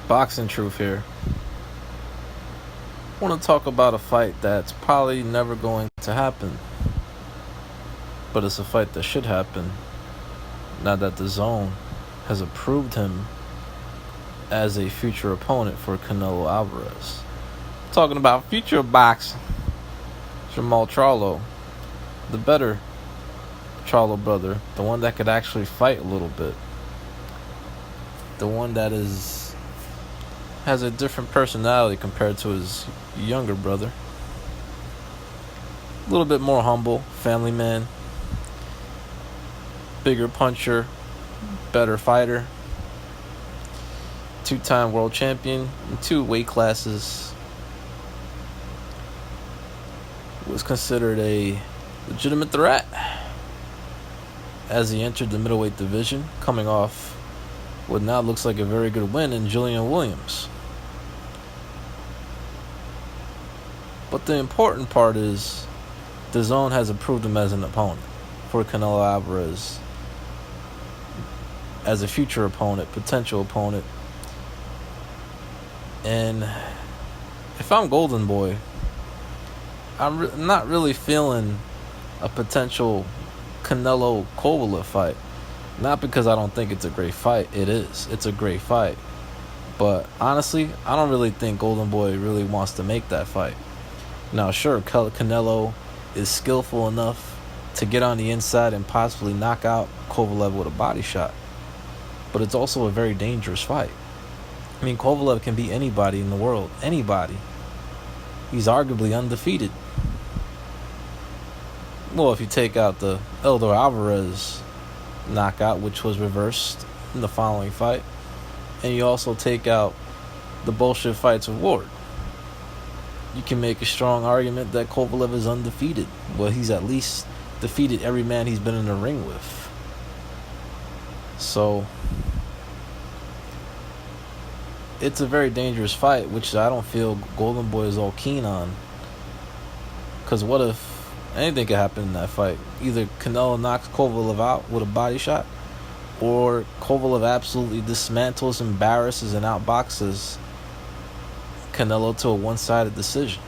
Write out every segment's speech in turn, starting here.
Boxing truth here. I want to talk about a fight that's probably never going to happen, but it's a fight that should happen now that Dazn has approved him as a future opponent for Canelo Alvarez. Talking about future boxing, Jermall Charlo, the better Charlo brother, the one that could actually fight a little bit, the one that has a different personality compared to his younger brother. A little bit more humble, family man, bigger puncher, better fighter, 2-time world champion in 2 weight classes. Was considered a legitimate threat as he entered the middleweight division, coming off what now looks like a very good win in Julian Williams. But the important part is Dazn has approved him as an opponent for Canelo Alvarez, as a future opponent, potential opponent. And if I'm Golden Boy, I'm not really feeling a potential Canelo Kovalev fight. Not because I don't think it's a great fight. It is. It's a great fight. But honestly, I don't really think Golden Boy really wants to make that fight. Now, sure, Canelo is skillful enough to get on the inside and possibly knock out Kovalev with a body shot. But it's also a very dangerous fight. I mean, Kovalev can beat anybody in the world. Anybody. He's arguably undefeated. Well, if you take out the Elder Alvarez knockout, which was reversed in the following fight, and you also take out the bullshit fights of Ward, you can make a strong argument that Kovalev is undefeated. Well, he's at least defeated every man he's been in the ring with. So it's a very dangerous fight, which I don't feel Golden Boy is all keen on. Because what if anything could happen in that fight? Either Canelo knocks Kovalev out with a body shot, or Kovalev absolutely dismantles, embarrasses, and outboxes Canelo to a one-sided decision.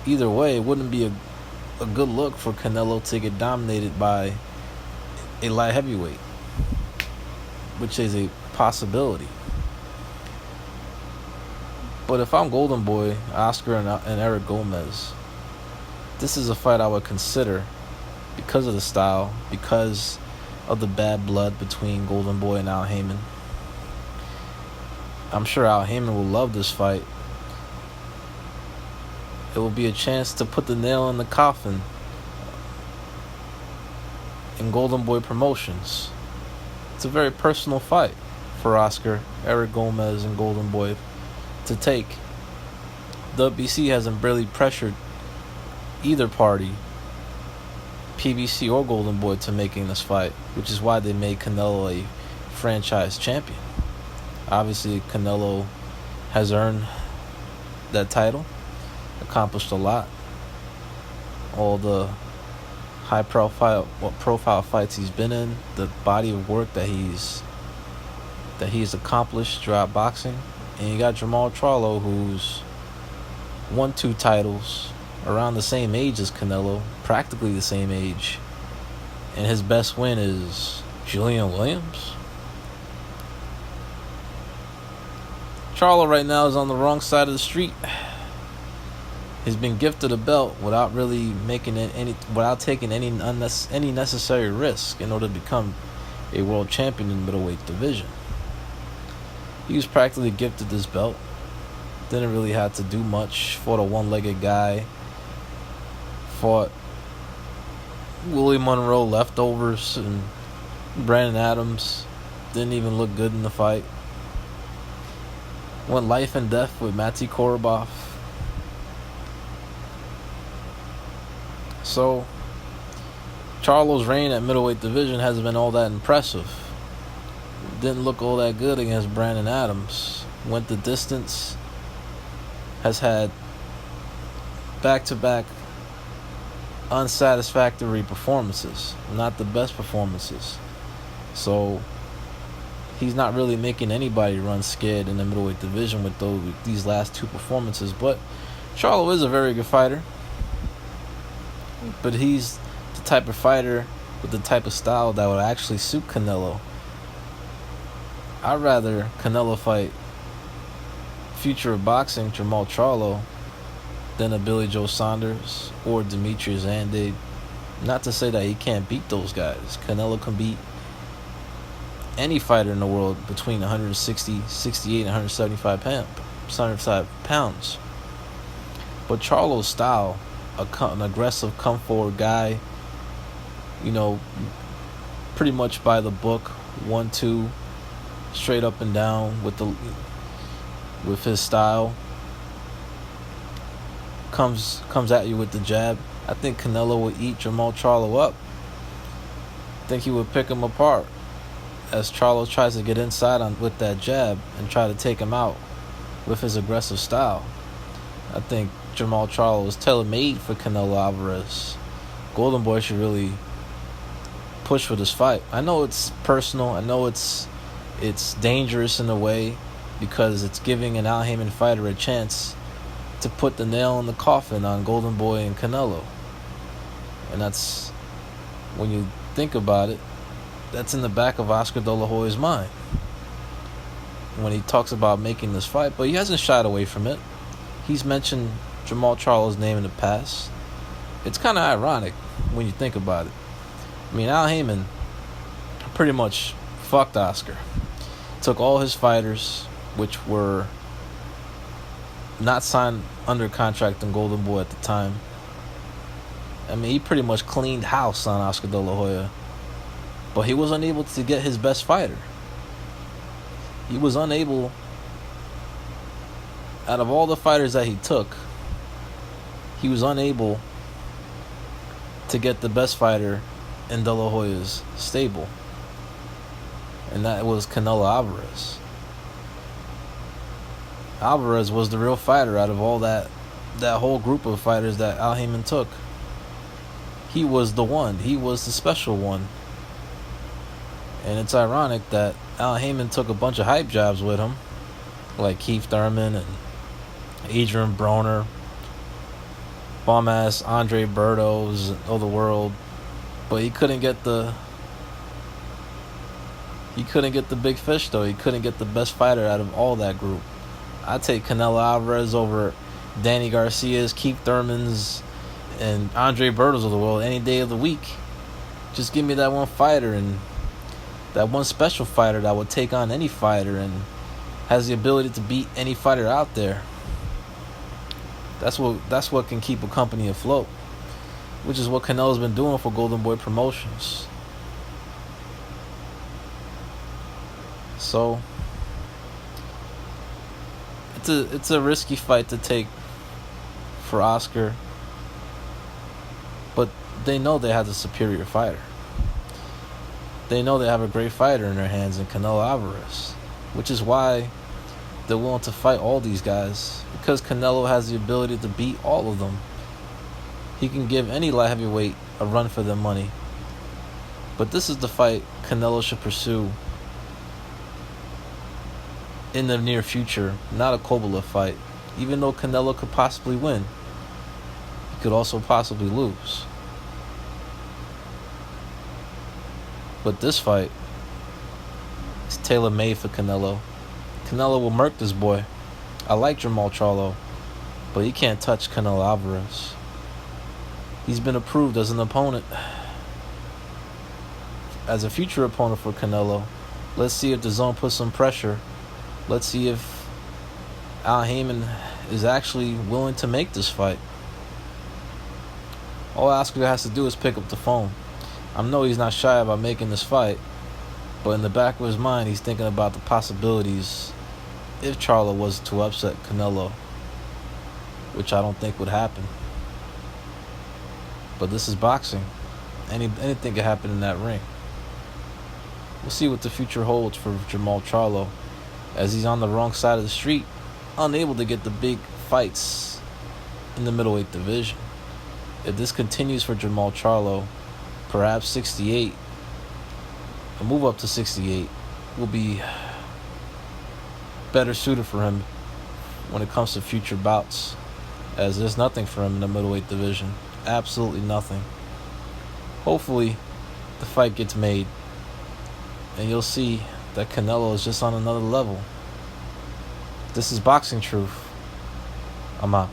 Either way, it wouldn't be a good look for Canelo to get dominated by a light heavyweight, which is a possibility. But if I'm Golden Boy, Oscar, and Eric Gomez, this is a fight I would consider because of the style, because of the bad blood between Golden Boy and Al Heyman. I'm sure Al Heyman will love this fight. It will be a chance to put the nail in the coffin in Golden Boy Promotions. It's a very personal fight for Oscar, Eric Gomez, and Golden Boy to take. WBC hasn't really pressured either party, PBC or Golden Boy, to making this fight, which is why they made Canelo a franchise champion. Obviously, Canelo has earned that title, accomplished a lot. All the high-profile fights he's been in, the body of work that he's accomplished throughout boxing. And you got Jermall Charlo, who's won 2 titles, around the same age as Canelo, practically the same age. And his best win is Julian Williams. Charlo right now is on the wrong side of the street. He's been gifted a belt without really taking any necessary risk in order to become a world champion in the middleweight division. He was practically gifted this belt. Didn't really have to do much. Fought a one-legged guy. Fought Willie Monroe leftovers and Brandon Adams. Didn't even look good in the fight. Went life and death with Matej Korobov. So Charlo's reign at middleweight division hasn't been all that impressive. Didn't look all that good against Brandon Adams. Went the distance. Has had back-to-back unsatisfactory performances. Not the best performances. So he's not really making anybody run scared in the middleweight division with these last two performances. But Charlo is a very good fighter. But he's the type of fighter with the type of style that would actually suit Canelo. I'd rather Canelo fight future of boxing Jermall Charlo than a Billy Joe Saunders or Demetrius Andrade. Not to say that he can't beat those guys. Canelo can beat any fighter in the world between 160, 68, and 175 pounds. But Charlo's style, an aggressive, come forward guy, pretty much by the book, 1-2, straight up and down with his style, comes at you with the jab. I think Canelo would eat Jermall Charlo up. I think he would pick him apart as Charlo tries to get inside with that jab and try to take him out with his aggressive style. I think Jermall Charlo is tailor-made for Canelo Alvarez. Golden Boy should really push for this fight. I know it's personal. I know it's dangerous in a way because it's giving an Al Haymon fighter a chance to put the nail in the coffin on Golden Boy and Canelo. And that's, when you think about it, that's in the back of Oscar De La Hoya's mind when he talks about making this fight. But he hasn't shied away from it. He's mentioned Jermall Charlo's name in the past. It's kind of ironic when you think about it. I mean, Al Haymon pretty much fucked Oscar. Took all his fighters, which were not signed under contract in Golden Boy at the time. I mean, he pretty much cleaned house on Oscar De La Hoya. But he was unable to get his best fighter. He was unable, out of all the fighters that he took, he was unable to get the best fighter in De La Hoya's stable. And that was Canelo Alvarez. Alvarez was the real fighter out of all that whole group of fighters that Al Haymon took. He was the one. He was the special one. And it's ironic that Al Haymon took a bunch of hype jobs with him, like Keith Thurman and Adrian Broner, bomb-ass Andre Bertos of the world, but he couldn't get the big fish though. He couldn't get the best fighter out of all that group. I'd take Canelo Alvarez over Danny Garcia's, Keith Thurman's, and Andre Bertos of the world any day of the week. Just give me that one fighter, and that one special fighter that would take on any fighter and has the ability to beat any fighter out there. That's what can keep a company afloat, which is what Canelo's been doing for Golden Boy Promotions. So it's a risky fight to take for Oscar, but they know they have the superior fighter. They know they have a great fighter in their hands in Canelo Alvarez, which is why they're willing to fight all these guys, because Canelo has the ability to beat all of them. He can give any light heavyweight a run for their money. But this is the fight Canelo should pursue in the near future, not a Kovalev fight. Even though Canelo could possibly win, he could also possibly lose. But this fight is tailor-made for Canelo. Canelo will murk this boy. I like Jermall Charlo, but he can't touch Canelo Alvarez. He's been approved as an opponent, as a future opponent for Canelo. Let's see if Dazn puts some pressure. Let's see if Al Haymon is actually willing to make this fight. All Oscar has to do is pick up the phone. I know he's not shy about making this fight, but in the back of his mind, he's thinking about the possibilities if Charlo was to upset Canelo, which I don't think would happen. But this is boxing. Anything can happen in that ring. We'll see what the future holds for Jermall Charlo, as he's on the wrong side of the street, unable to get the big fights in the middleweight division. If this continues for Jermall Charlo, perhaps 68, a move up to 68 will be better suited for him when it comes to future bouts, as there's nothing for him in the middleweight division. Absolutely nothing. Hopefully, the fight gets made, and you'll see that Canelo is just on another level. This is Boxing Truth. I'm out.